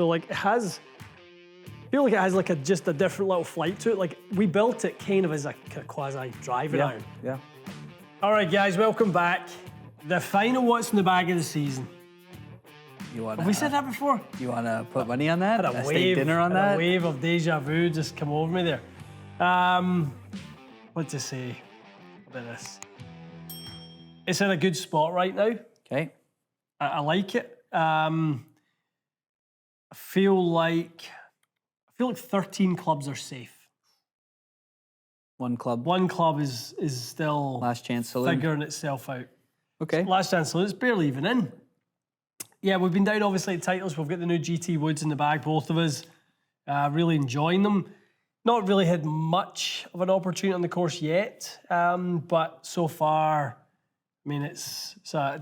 So like it has, I feel like it has like just a different little flight to it. Like we built it kind of as a kind of quasi driving iron. Yeah. All right, guys, welcome back. The final what's in the bag of the season. Have we said that before? You want to put money on that? Had A steak dinner on that? A wave of deja vu just come over me there. What to say about this? It's in a good spot right now. Okay. I like it. I feel like 13 clubs are safe. One club. One club is still Last chance saloon. figuring itself out. Okay. Last chance saloon. It's barely even in. Yeah, we've been down obviously at Titleist. We've got the new GT Woods in the bag, both of us. Really enjoying them. Not really had much of an opportunity on the course yet, but so far, I mean, it's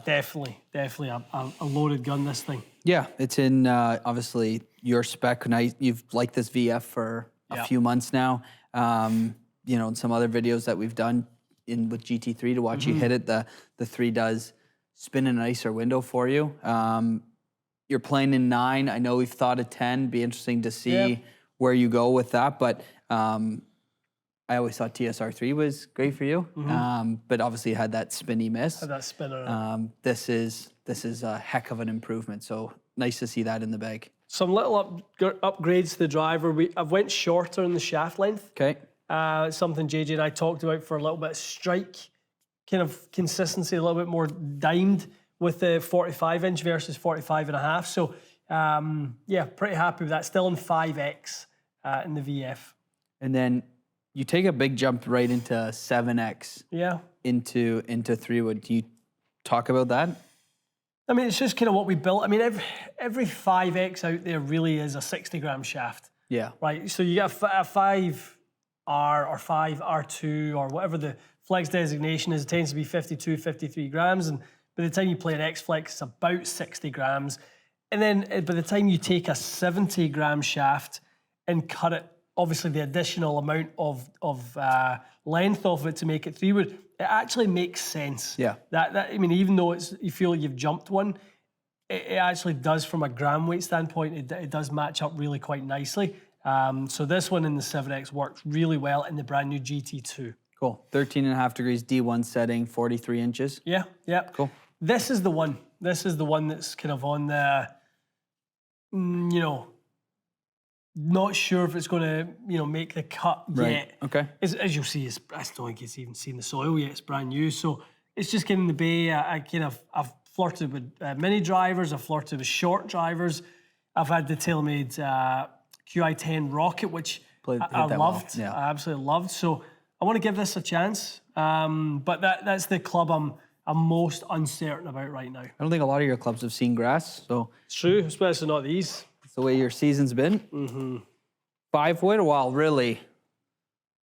definitely a loaded gun, this thing. Yeah, it's in obviously your spec. And you've liked this VF for a few months now. You know, in some other videos that we've done with GT3 to watch you hit it, the 3 does spin in a nicer window for you. You're playing in 9. I know we've thought of 10. Be interesting to see where you go with that. But I always thought TSR3 was great for you. But obviously you had that spinny miss. Had that spinner. This is a heck of an improvement. So nice to see that in the bag. Some little upgrades to the driver. I've went shorter in the shaft length. Okay. Something JJ and I talked about for a little bit. Strike kind of consistency, a little bit more dimed with the 45-inch versus 45.5. So yeah, pretty happy with that. Still in 5X in the VF. And then you take a big jump right into 7X. Yeah. Into 3-wood. Do you talk about that? I mean, it's just kind of what we built. I mean, every 5X out there really is a 60-gram shaft. Yeah. Right. So you got a 5R or 5R2 or whatever the flex designation is. It tends to be 52, 53 grams. And by the time you play an X Flex, it's about 60 grams. And then by the time you take a 70-gram shaft and cut it, obviously the additional amount of length of it to make it 3-wood, it actually makes sense. Yeah. That I mean, even though you feel like you've jumped one, it actually does from a gram weight standpoint. It does match up really quite nicely. So this one in the 7X works really well in the brand new GT2. Cool. 13.5 degrees D1 setting, 43 inches. Yeah. Cool. This is the one. This is the one that's kind of on the, you know, not sure if it's going to, you know, make the cut yet. Okay. As you'll see, I don't think it's even seen the soil yet. It's brand new. So it's just getting the bay. I've flirted with mini drivers. I've flirted with short drivers. I've had the TaylorMade QI10 Rocket, which I loved. Well. Yeah. I absolutely loved. So I want to give this a chance. But that's the club I'm most uncertain about right now. I don't think a lot of your clubs have seen grass, so It's true, especially not these. it's the way your season's been. 5-wood? Well, really,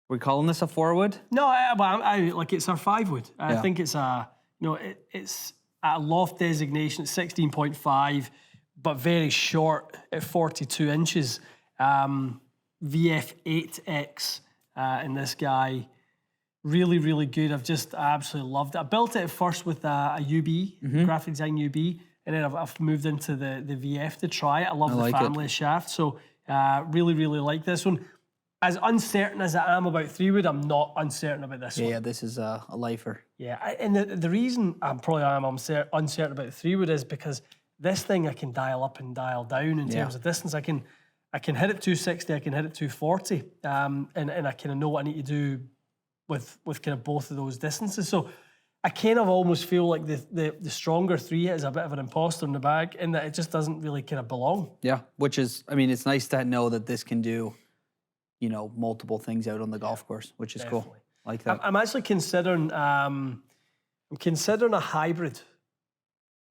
we calling this a 4-wood? No, I like it's our 5-wood. I think it's it's at a loft designation at 16.5, but very short at 42 inches. VF-8X in this guy. Really, really good. I absolutely loved it. I built it at first with a UB, graphic design UB, and then I've moved into the VF to try it. I love the family shaft, so really, really like this one. As uncertain as I am about 3-wood, I'm not uncertain about this one. Yeah, this is a lifer. Yeah, and the reason I'm uncertain about 3-wood is because this thing I can dial up and dial down in terms of distance. I can hit it 260, I can hit it 240, and I kind of know what I need to do with kind of both of those distances. So I kind of almost feel like the stronger 3 is a bit of an imposter in the bag, in that it just doesn't really kind of belong. Yeah, which is, I mean, it's nice to know that this can do, you know, multiple things out on the golf course, which is cool. I like that. I'm actually considering, a hybrid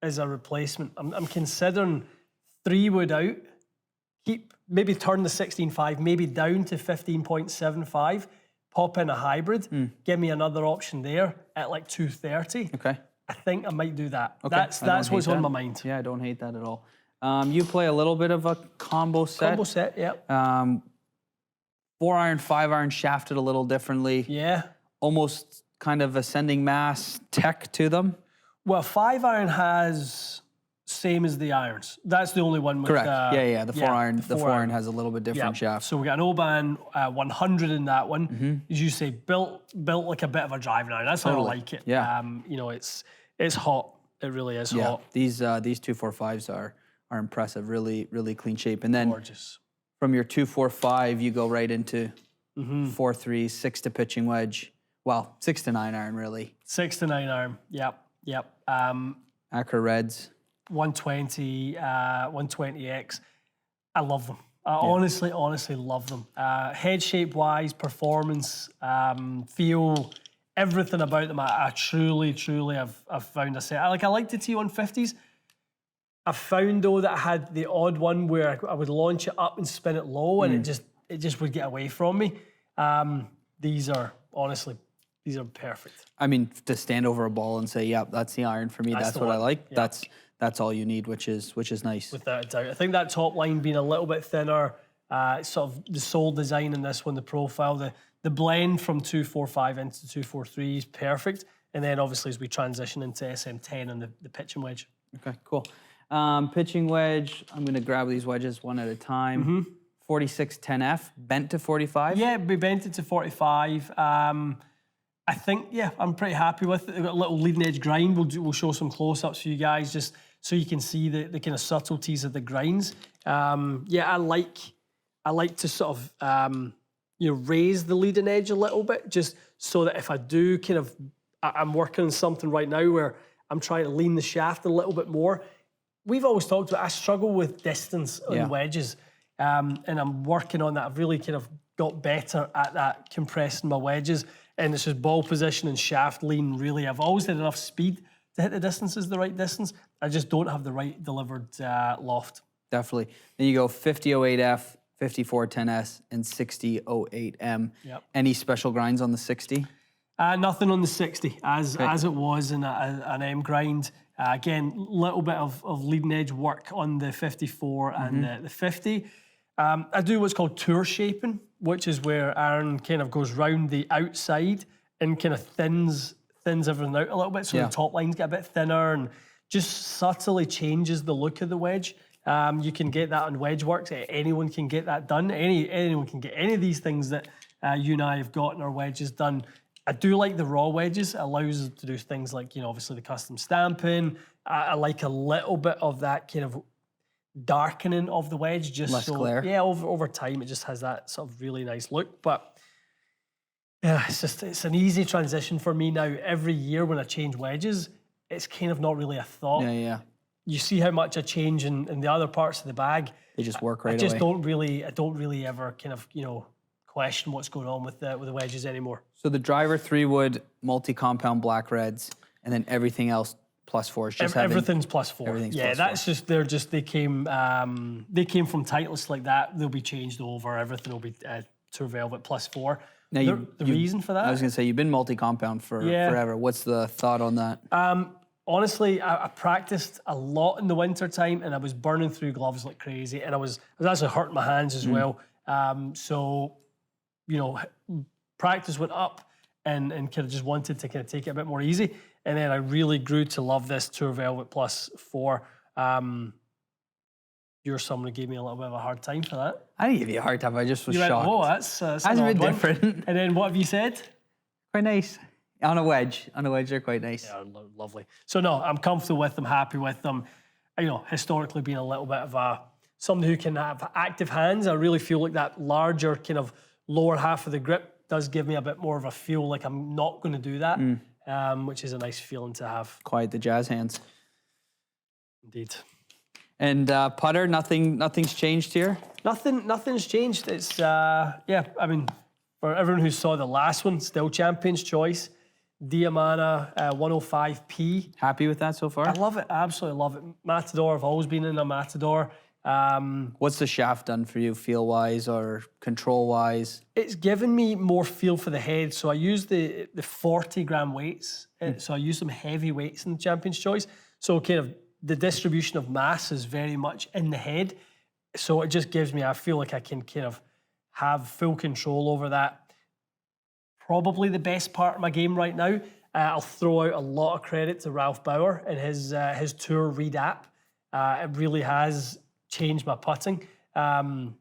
as a replacement. I'm considering 3-wood out, maybe turn the 16.5, maybe down to 15.75, pop in a hybrid, give me another option there at like 230. Okay. I think I might do that. Okay. That's what's on my mind. Yeah, I don't hate that at all. You play a little bit of a combo set. Combo set, yeah. 4-iron, 5-iron shafted a little differently. Yeah. Almost kind of ascending mass tech to them. Well, 5-iron has same as the irons. That's the only one with Correct. Yeah. The four iron has a little bit different shaft. So we got an Oban 100 in that one. As you say, built like a bit of a driving iron. That's how I like it. Yeah. You know, it's hot. It really is hot. These 245s are impressive. Really clean shape. And then Gorgeous. from your 245, you go right into 4-3, 6 to pitching wedge. Well, 6 to 9 iron really. 6 to 9 iron. Yep. Acro Reds. 120, 120X. I love them. I honestly love them. Head shape wise, performance, feel, everything about them. I truly have found a set. I like the T150s. I found though that I had the odd one where I would launch it up and spin it low, and it just would get away from me. These are perfect. I mean, to stand over a ball and say, "Yep, that's the iron for me." That's what I like. Yep. That's all you need, which is nice. Without a doubt. I think that top line being a little bit thinner, sort of the sole design in this one, the profile, the blend from 245 into 243 is perfect. And then obviously as we transition into SM10 and the pitching wedge. Okay, cool. Pitching wedge, I'm going to grab these wedges one at a time. 4610F, bent to 45? Yeah, we bent it to 45. I think, I'm pretty happy with it. They've got a little leading edge grind. We'll show some close-ups for you guys just so you can see the kind of subtleties of the grinds. I like to sort of raise the leading edge a little bit, just so that if I do I'm working on something right now where I'm trying to lean the shaft a little bit more. We've always talked about I struggle with distance on wedges, and I'm working on that. I've really kind of got better at that, compressing my wedges. And it's just ball position and shaft lean, really. I've always had enough speed to hit the distances the right distance. I just don't have the right delivered loft. Definitely. Then you go 5008F, 5410S, and 6008M. Yep. Any special grinds on the 60? Nothing on the 60, as it was in an M grind. Again, little bit of leading edge work on the 54 and the 50. I do what's called tour shaping, which is where iron kind of goes round the outside and kind of thins everything out a little bit, so the top lines get a bit thinner and just subtly changes the look of the wedge. You can get that on WedgeWorks. Anyone can get that done. Anyone can get any of these things that you and I have got in our wedges done. I do like the raw wedges. It allows us to do things like, obviously the custom stamping. I like a little bit of that kind of darkening of the wedge, just less glare. Yeah, over time it just has that sort of really nice look. But yeah, it's an easy transition for me now. Every year when I change wedges, it's kind of not really a thought. Yeah. You see how much I change in the other parts of the bag. They just work right away. I don't really ever kind of question what's going on with the wedges anymore. So the driver 3-wood multi-compound black reds, and then everything else +4 is just everything's +4. Everything's that's just they came from Titleist like that. They'll be changed over. Everything will be Tour Velvet +4. Now the reason for that? I was gonna say you've been multi-compound for forever. What's the thought on that? Honestly, I practiced a lot in the winter time, and I was burning through gloves like crazy, and I was actually hurting my hands as well. So, practice went up, and kind of just wanted to kind of take it a bit more easy. And then I really grew to love this Tour Velvet +4. You're someone who gave me a little bit of a hard time for that. I didn't give you a hard time. I just was shocked. Oh, that's a bit different. And then what have you said? Quite nice. On a wedge, they're quite nice. Yeah, lovely. So no, I'm comfortable with them, happy with them. Historically being a little bit of somebody who can have active hands, I really feel like that larger kind of lower half of the grip does give me a bit more of a feel like I'm not going to do that, which is a nice feeling to have. Quite the jazz hands. Indeed. And putter, nothing's changed here? Nothing's changed. It's, for everyone who saw the last one, still Champion's Choice. Diamana 105P. Happy with that so far? I love it. I absolutely love it. Matador, I've always been in a Matador. What's the shaft done for you, feel-wise or control-wise? It's given me more feel for the head. So I use the 40-gram weights. So I use some heavy weights in the Champion's Choice. So kind of the distribution of mass is very much in the head. So it just gives me, I feel like I can kind of have full control over that. Probably the best part of my game right now. I'll throw out a lot of credit to Ralph Bauer and his Tour Read app. It really has changed my putting.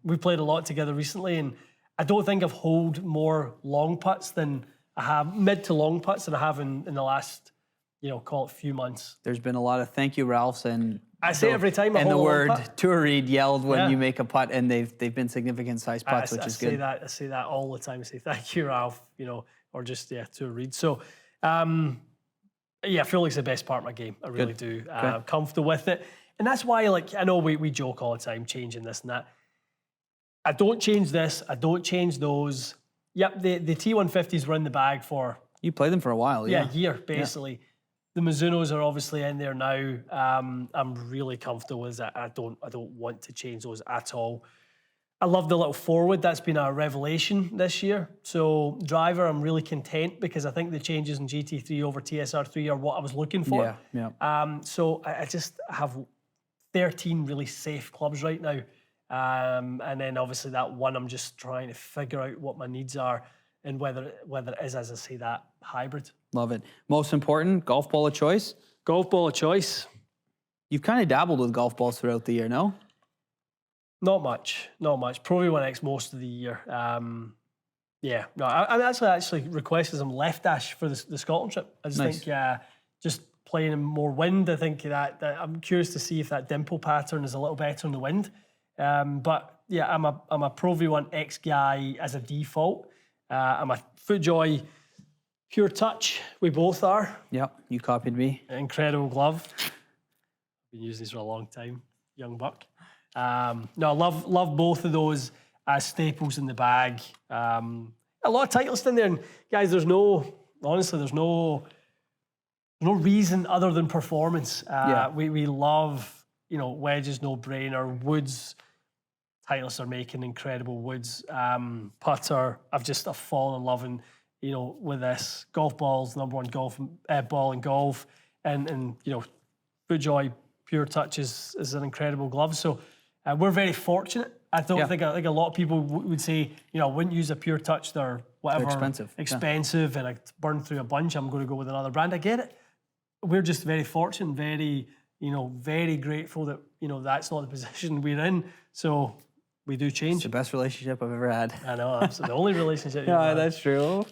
We played a lot together recently, and I don't think I've holed more long putts than I have, mid to long putts than I have in the last, call it few months. There's been a lot of thank you, Ralphs, and I say every time I and the hole a long word putt. tour read yelled when Yeah. you make a putt, and they've been significant size putts, which is good. I say that all the time. I say thank you, Ralph, or just tour read. So, I feel like it's the best part of my game. I really do. I'm comfortable with it. And that's why, I know we joke all the time, changing this and that. I don't change this. I don't change those. Yep, the T150s were in the bag for... You played them for a while, a year, basically. Yeah. The MIZUNOs are obviously in there now. I'm really comfortable with it. I don't want to change those at all. I love the little forward. That's been a revelation this year. So driver, I'm really content because I think the changes in GT3 over TSR3 are what I was looking for. Yeah. So I just have 13 really safe clubs right now. And then obviously that one, I'm just trying to figure out what my needs are and whether it is, as I say, that hybrid. Love it. Most important, golf ball of choice? Golf ball of choice. You've kind of dabbled with golf balls throughout the year, no? Not much. Pro V1X most of the year. No, I actually requested some left dash for the Scotland trip. I just think just playing in more wind, I think that I'm curious to see if that dimple pattern is a little better in the wind. But yeah, I'm a Pro V1X guy as a default. I'm a FootJoy Pure Touch. We both are. Yep, you copied me. Incredible glove. Been using these for a long time, young buck. I love both of those as staples in the bag. A lot of Titleist in there, and guys, there's no reason other than performance. We love, wedges, no brainer. Woods, Titleist are making incredible woods. Putter, I've fallen in love and with this. Golf balls, #1 ball in golf, and FootJoy Pure Touch is an incredible glove. So we're very fortunate. I think a lot of people would say, I wouldn't use a Pure Touch. They're whatever. They're expensive. And I burn through a bunch. I'm going to go with another brand. I get it. We're just very fortunate, very grateful that, that's not the position we're in. So we do change. It's the best relationship I've ever had. I know, that's the only relationship you've Yeah, had. that's true.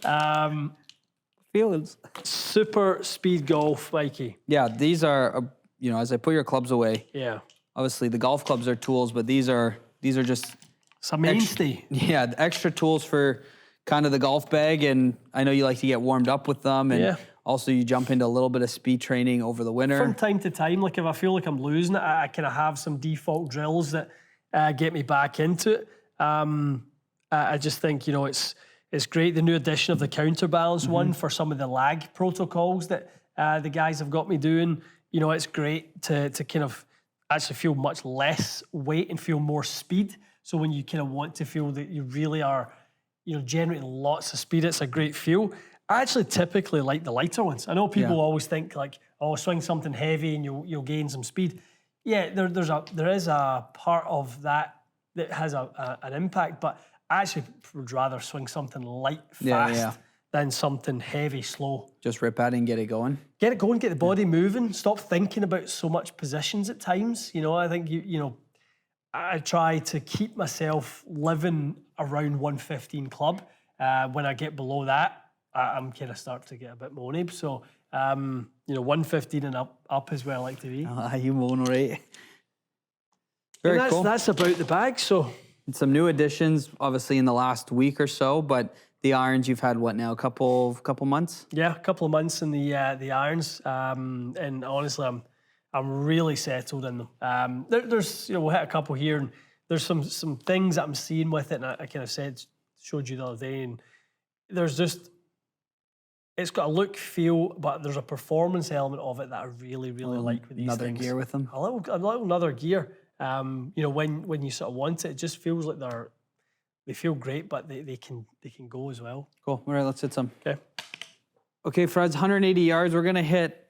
Feelings. Super speed golf, Mikey. Yeah, these are, as I put your clubs away. Yeah. Obviously, the golf clubs are tools, but these are just... It's a mainstay. Extra tools for kind of the golf bag, and I know you like to get warmed up with them, and also you jump into a little bit of speed training over the winter. From time to time, if I feel like I'm losing it, I kind of have some default drills that get me back into it. I just think, it's great, the new addition of the counterbalance one for some of the lag protocols that the guys have got me doing. It's great to kind of actually feel much less weight and feel more speed. So when you kind of want to feel that you really are, generating lots of speed, it's a great feel. I actually typically like the lighter ones. I know people always think swing something heavy and you'll gain some speed. Yeah, there is a part of that has an impact, but I actually would rather swing something light, fast, than something heavy, slow. Just rip at it and get it going. Get it going, get the body moving. Stop thinking about so much positions at times. I think I try to keep myself living around 115 club. When I get below that, I'm kind of start to get a bit moany. So 115 and up is where I like to be. You moan, right? Very cool. That's about the bag. So and some new additions, obviously in the last week or so, but the irons you've had what now? A couple months? Yeah, a couple of months in the irons, and honestly, I'm really settled in them. There's we'll hit a couple here, and there's some things that I'm seeing with it, and I kind of showed you the other day, and there's just. It's got a look, feel, but there's a performance element of it that I really like with these things. Another gear with them. A little another gear. When you sort of want it, it just feels like they feel great, but they can go as well. Cool. All right, let's hit some. Okay, Fred's 180 yards. We're gonna hit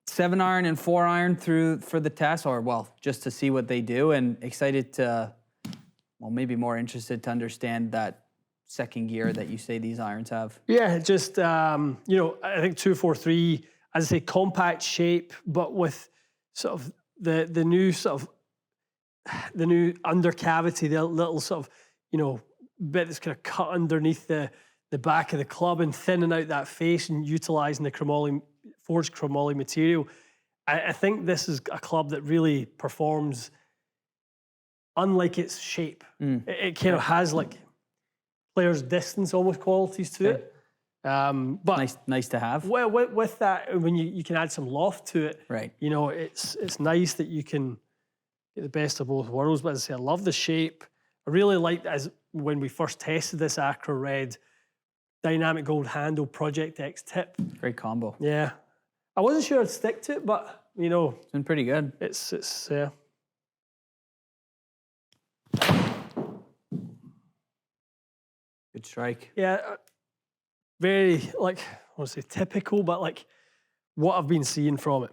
7-iron and 4-iron for the test, or just to see what they do, and excited to, maybe more interested to understand that second gear that you say these irons have. Yeah, just I think 243, as I say, compact shape, but with sort of the new sort of the new under cavity, the little sort of, you know, bit that's kind of cut underneath the back of the club and thinning out that face and utilising the chromoly, forged chromoly material. I think this is a club that really performs unlike its shape. It kind of has like player's distance almost qualities to it. But nice to have. Well, with that, when you can add some loft to it, Right. you know, it's nice that you can get the best of both worlds. But as I say, I love the shape. I really liked, as when we first tested this Acro Red, dynamic gold handle, Project X tip. Great combo. Yeah. I wasn't sure I'd stick to it, but, you know. It's been pretty good. It's Good strike. yeah, very, like, I want to say typical, but like what I've been seeing from it.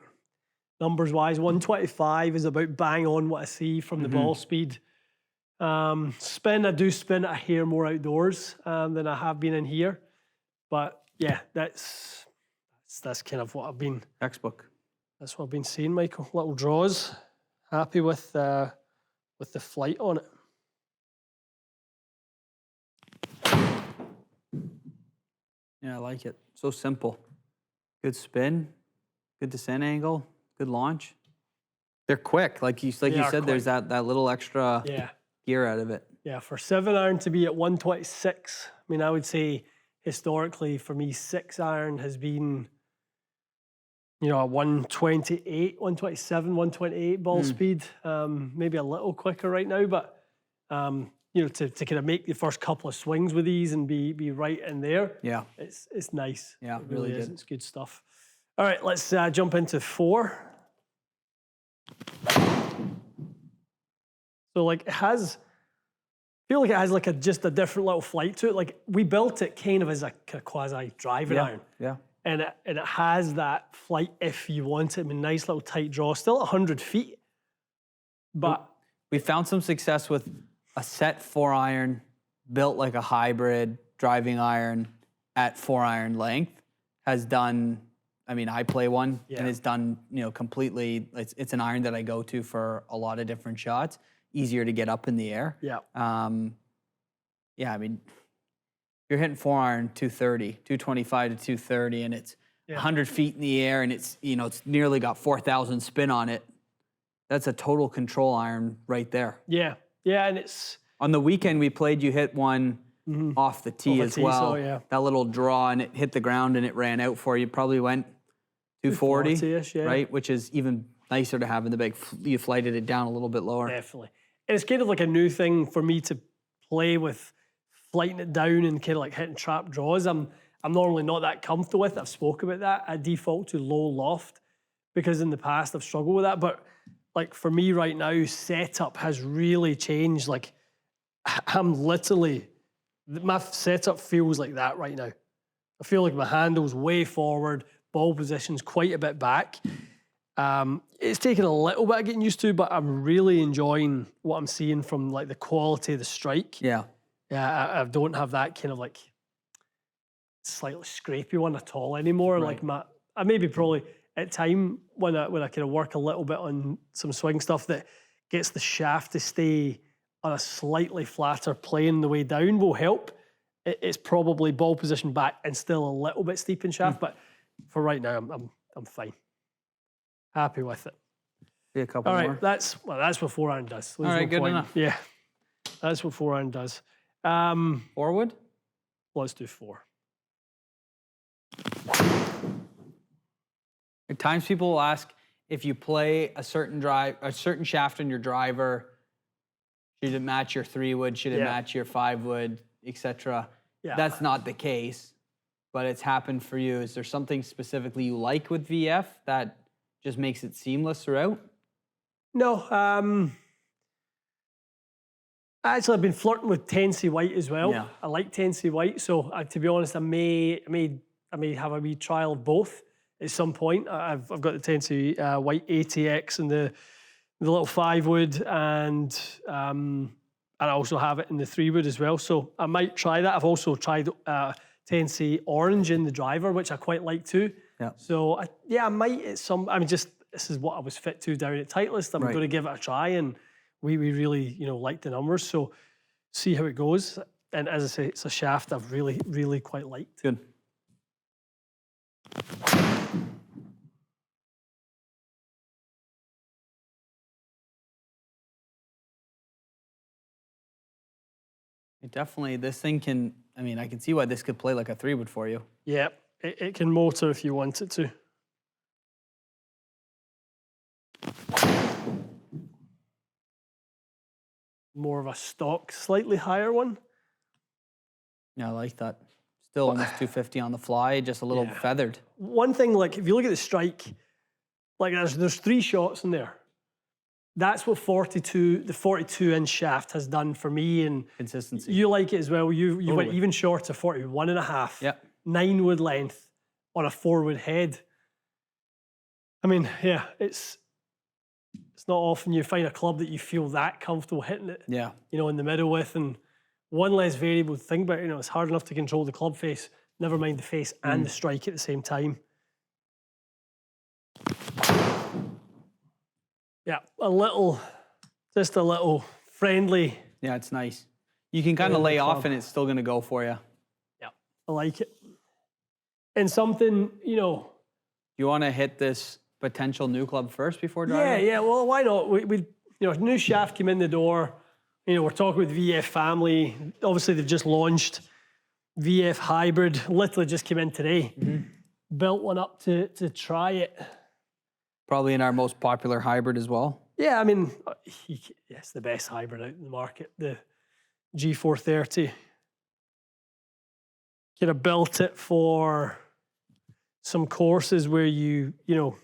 Numbers wise, 125 is about bang on what I see from the ball speed. Spin, I do spin a hair more outdoors than I have been in here. But yeah, that's kind of what I've been. Textbook. That's what I've been seeing, Michael. Little draws. Happy with the flight on it. Yeah, I like it. So simple. Good spin, good descent angle, good launch. They're quick. Like you said, quick. there's that little extra gear out of it. Yeah, for 7-iron to be at 126, I mean, I would say historically for me, 6-iron has been, you know, a 128, 127, 128 ball speed. Maybe a little quicker right now, but you know, to kind of make the first couple of swings with these and be right in there. Yeah. It's nice. Yeah, it really is. good. It's good stuff. All right, let's jump into 4. So like it has, I feel like it has like just a different little flight to it. Like we built it kind of as a quasi driving iron. Yeah. And it has that flight if you want it. I mean, nice little tight draw, still 100 feet. But we found some success with a set 4-iron, built like a hybrid driving iron at 4-iron length. Has done, I mean, I play one and it's done, you know, completely. It's an iron that I go to for a lot of different shots. Easier to get up in the air. Yeah. Yeah, I mean, you're hitting 4-iron 230, 225 to 230, and it's 100 feet in the air, and it's, you know, it's nearly got 4,000 spin on it. That's a total control iron right there. Yeah. Yeah, and it's... On the weekend we played, you hit one off the tee as well. So, yeah. That little draw, and it hit the ground, and it ran out for you. Probably went 240, 240-ish, yeah. right? Which is even nicer to have in the bag. You flighted it down a little bit lower. Definitely. And it's kind of like a new thing for me to play with, flighting it down and kind of like hitting trap draws. I'm normally not that comfortable with. I've spoke about that. I default to low loft because in the past I've struggled with that. But like for me right now, setup has really changed. Like I'm literally, my setup feels like that right now. I feel like my handle's way forward, ball position's quite a bit back. It's taken a little bit of getting used to, but I'm really enjoying what I'm seeing from like the quality of the strike. Yeah. Yeah, I don't have that kind of like slightly scrapey one at all anymore. Right. Like I maybe probably at time when I kind of work a little bit on some swing stuff that gets the shaft to stay on a slightly flatter plane the way down will help. It's probably ball position back and still a little bit steep in shaft, but for right now I'm fine. Happy with it. See a couple All right, more. that's what 4-iron does. There's All right, no good point. enough. Yeah, that's what 4-iron does. Forward? Let's do 4. At times people will ask if you play a certain shaft on your driver, should it match your 3-wood, should it match your 5-wood, etc. Yeah. That's not the case, but it's happened for you. Is there something specifically you like with VF that just makes it seamless throughout? No, actually I've been flirting with Tennessee White as well. Yeah. I like Tennessee White, so to be honest, I may have a wee trial of both at some point. I've got the Tennessee White ATX and the little 5-wood, and I also have it in the 3-wood as well. So I might try that. I've also tried Tennessee Orange in the driver, which I quite like too. Yeah. So I might at some. I mean, just this is what I was fit to down at Titleist. I'm Right. going to give it a try, and we really, you know, liked the numbers. So see how it goes. And as I say, it's a shaft I've really quite liked. Good. It definitely, this thing can, I mean, I can see why this could play like a 3-wood for you. Yeah, it can motor if you want it to. More of a stock, slightly higher one. Yeah, I like that. Still almost 250 on the fly, just a little feathered. One thing, like if you look at the strike, like there's 3 shots in there. That's what the 42-inch shaft has done for me, and Consistency. you like it as well. You went even shorter, 41.5. Yeah. 9-wood length on a 4-wood head. I mean, yeah, it's not often you find a club that you feel that comfortable hitting it. Yeah. You know, in the middle with, and one less variable thing, but you know, it's hard enough to control the club face. Never mind the face and the strike at the same time. Yeah, just a little friendly. Yeah, it's nice. You can kind of lay off and it's still going to go for you. Yeah, I like it. And something, you know. You want to hit this potential new club first before driving? Yeah, well, why not? We you know, new shaft came in the door. You know, we're talking with VF family. Obviously, they've just launched VF-HYB. Literally just came in today. Built one up to try it. Probably in our most popular hybrid as well. Yeah, I mean, it's the best hybrid out in the market, the G430. Could have built it for some courses where you know,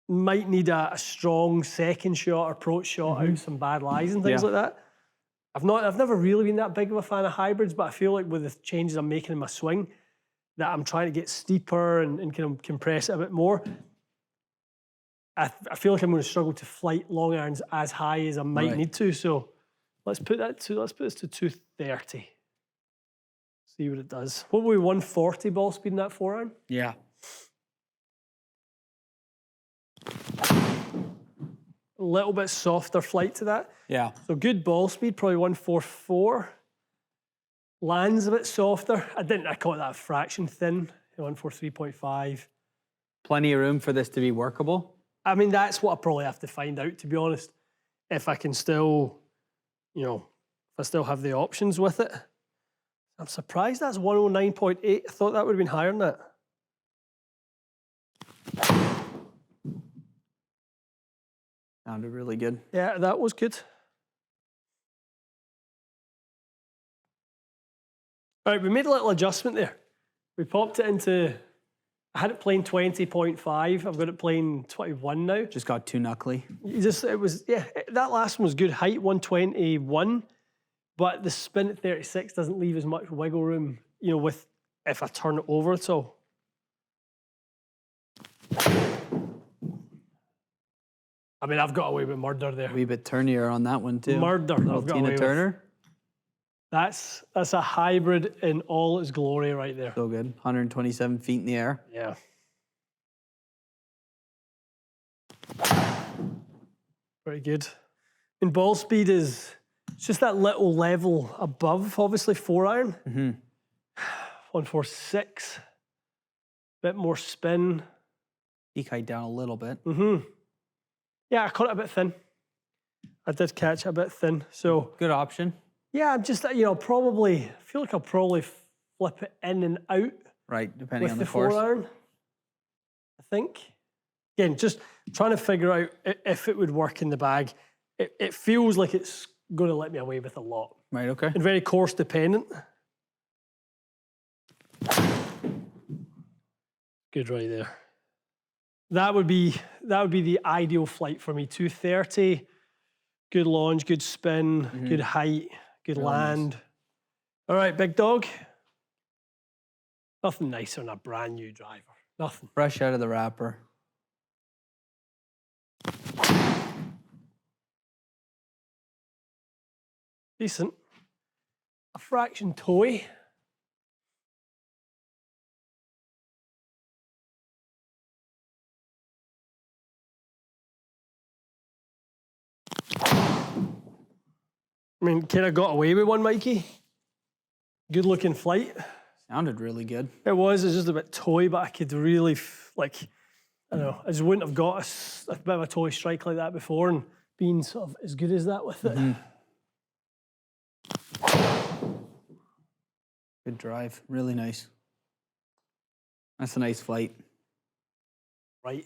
might need a strong second shot, approach shot out some bad lies and things like that. I've never really been that big of a fan of hybrids, but I feel like with the changes I'm making in my swing, that I'm trying to get steeper and kind of compress it a bit more. I feel like I'm going to struggle to flight long irons as high as I might need to. So let's put this to 230. See what it does. What were we, 140 ball speed in that 4-iron? Yeah. A little bit softer flight to that. Yeah. So good ball speed, probably 144. Lands a bit softer. I caught that fraction thin, 143.5. Plenty of room for this to be workable. I mean, that's what I probably have to find out, to be honest. If I can still, you know, if I still have the options with it. I'm surprised that's 109.8. I thought that would have been higher than that. Sounded really good. Yeah, that was good. All right, we made a little adjustment there. We popped it into, I had it playing 20.5. I've got it playing 21 now. Just got too knuckly. That last one was good height, 121. But the spin at 36 doesn't leave as much wiggle room, you know, with if I turn it over at all. I mean, I've got away with murder there. A wee bit turnier on that one too. Murder. Little Tina Turner. That's a hybrid in all its glory right there. So good. 127 feet in the air. Yeah. Very good. And ball speed is just that little level above, obviously, 4-iron. 146. Bit more spin. Peak height down a little bit. Yeah, I caught it a bit thin. I did catch it a bit thin. So good option. Yeah, I'm just, you know, I feel like I'll probably flip it in and out. Right, depending on the course. With the 4-iron, I think. Again, just trying to figure out if it would work in the bag. It feels like it's going to let me away with a lot. Right, okay. And very course dependent. Good right there. That would be the ideal flight for me. 230, good launch, good spin, good height, good land. Nice. All right, big dog. Nothing nicer than a brand new driver. Nothing. Fresh out of the wrapper. Decent. A fraction toy. I mean, kind of got away with one, Mikey. Good looking flight. Sounded really good. It was just a bit toy, but I could really, like, I don't know, I just wouldn't have got a bit of a toy strike like that before and been sort of as good as that with it. Good drive, really nice. That's a nice flight. Right,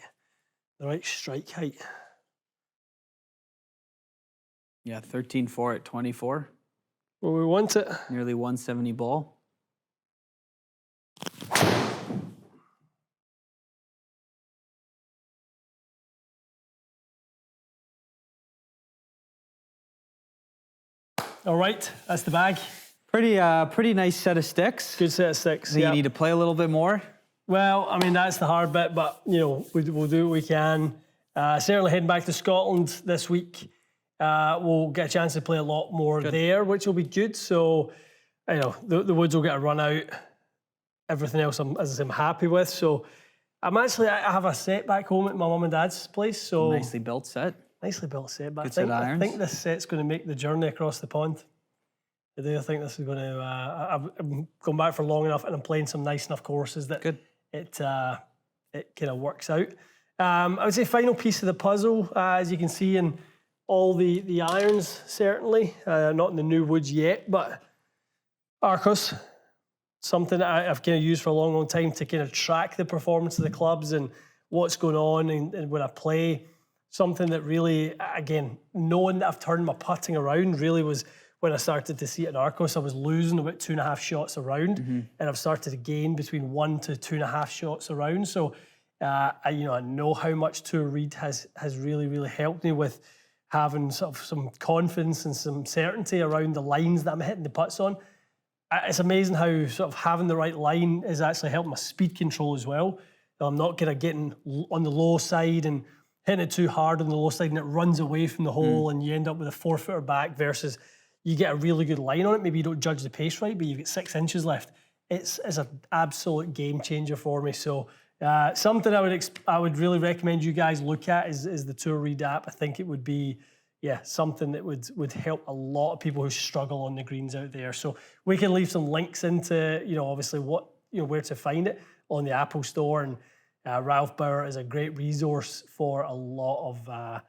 the right strike height. Yeah, 13.4 at 24. Well, we want it. Nearly 170 ball. All right, that's the bag. Pretty nice set of sticks. Good set of sticks. So you need to play a little bit more? Well, I mean, that's the hard bit, but, you know, we'll do what we can. Certainly heading back to Scotland this week. We'll get a chance to play a lot more there, which will be good. So, you know, the woods will get a run out. Everything else, I'm happy with. So, I have a set back home at my mum and dad's place. So Nicely built set. Nicely built set, but I Good think this set's going to make the journey across the pond. I think this is going to. I've gone back for long enough, and I'm playing some nice enough courses that it kind of works out. I would say final piece of the puzzle, as you can see in all the irons, certainly not in the new woods yet, but Arcos, something that I've kind of used for a long time to kind of track the performance of the clubs and what's going on, and when I play. Something that really, again, knowing that I've turned my putting around really was when I started to see it in Arcos. I was losing about 2.5 shots around, and I've started to gain between 1 to 2.5 shots around. So, I know how much Tour Read has really helped me with having sort of some confidence and some certainty around the lines that I'm hitting the putts on. It's amazing how sort of having the right line is actually helping my speed control as well. I'm not kind of getting on the low side and hitting it too hard on the low side and it runs away from the hole and you end up with a 4-footer back versus you get a really good line on it. Maybe you don't judge the pace right, but you've got 6 inches left. It's an absolute game changer for me. So something I would really recommend you guys look at is the Tour Read app. I think it would be something that would help a lot of people who struggle on the greens out there. So we can leave some links into obviously where to find it on the Apple Store, and Ralph Bauer is a great resource for a lot of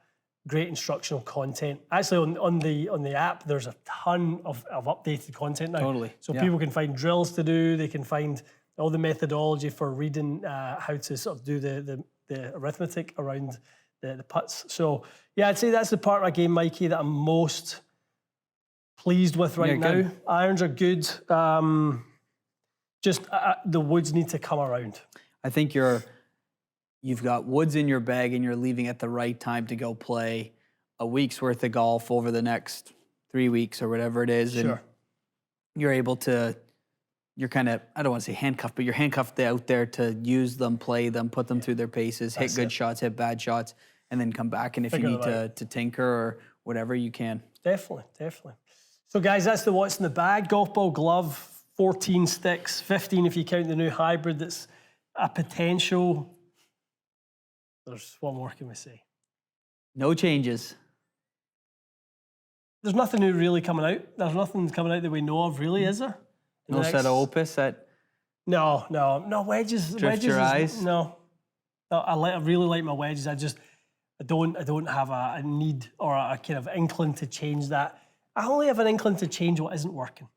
great instructional content. Actually, on the app, there's a ton of updated content now. Totally. So people can find drills to do. They can find all the methodology for reading how to sort of do the arithmetic around the putts. So yeah, I'd say that's the part of my game, Mikey, that I'm most pleased with right now. Good. Irons are good. Just the woods need to come around. I think you've got woods in your bag and you're leaving at the right time to go play a week's worth of golf over the next 3 weeks or whatever it is. Sure. And you're able to, you're kind of, I don't want to say handcuffed, but you're handcuffed out there to use them, play them, put them through their paces, hit good shots, hit bad shots, and then come back. And if you need to tinker or whatever, you can. Definitely. So guys, that's the what's in the bag. Golf ball, glove, 14 sticks, 15 if you count the new hybrid that's a potential. There's one more, can we say? No changes. There's nothing new really coming out. There's nothing coming out that we know of, really, is there? No set of opus that No wedges. drift your eyes? No, I really like my wedges. I don't have a need or a kind of inkling to change that. I only have an inkling to change what isn't working.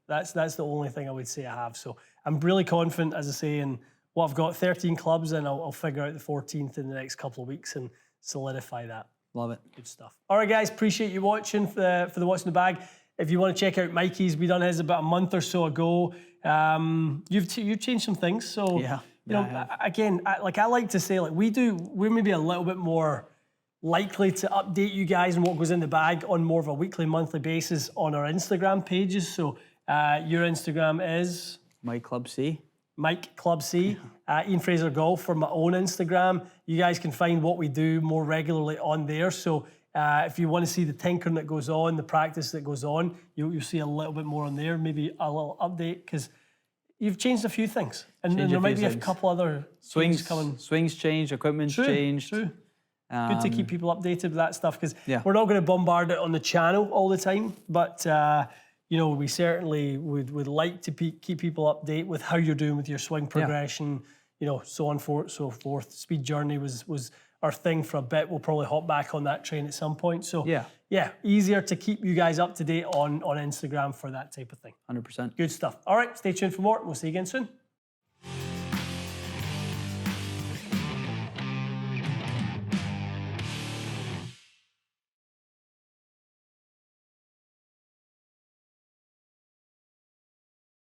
That's the only thing I would say I have. So I'm really confident, as I say, in what I've got, 13 clubs, and I'll figure out the 14th in the next couple of weeks and solidify that. Love it. Good stuff. All right, guys, appreciate you watching for the What's in the Bag. If you want to check out Mikey's, we done his about a month or so ago. You've changed some things, so again, I like to say, we're maybe a little bit more likely to update you guys on what goes in the bag on more of a weekly, monthly basis on our Instagram pages. So your Instagram is Mike Club C. Mike Club C, Ian Fraser Golf for my own Instagram. You guys can find what we do more regularly on there. So if you want to see the tinkering that goes on, the practice that goes on, you'll see a little bit more on there, maybe a little update, because you've changed a few things. And there might be a couple other swings coming. Swings changed, equipment's changed. True. Good to keep people updated with that stuff because Yeah. we're not going to bombard it on the channel all the time, but you know, we certainly would like to keep people update with how you're doing with your swing progression, you know, so on so forth. Speed Journey was our thing for a bit. We'll probably hop back on that train at some point. So yeah, easier to keep you guys up to date on Instagram for that type of thing. 100%. Good stuff. All right, stay tuned for more. We'll see you again soon.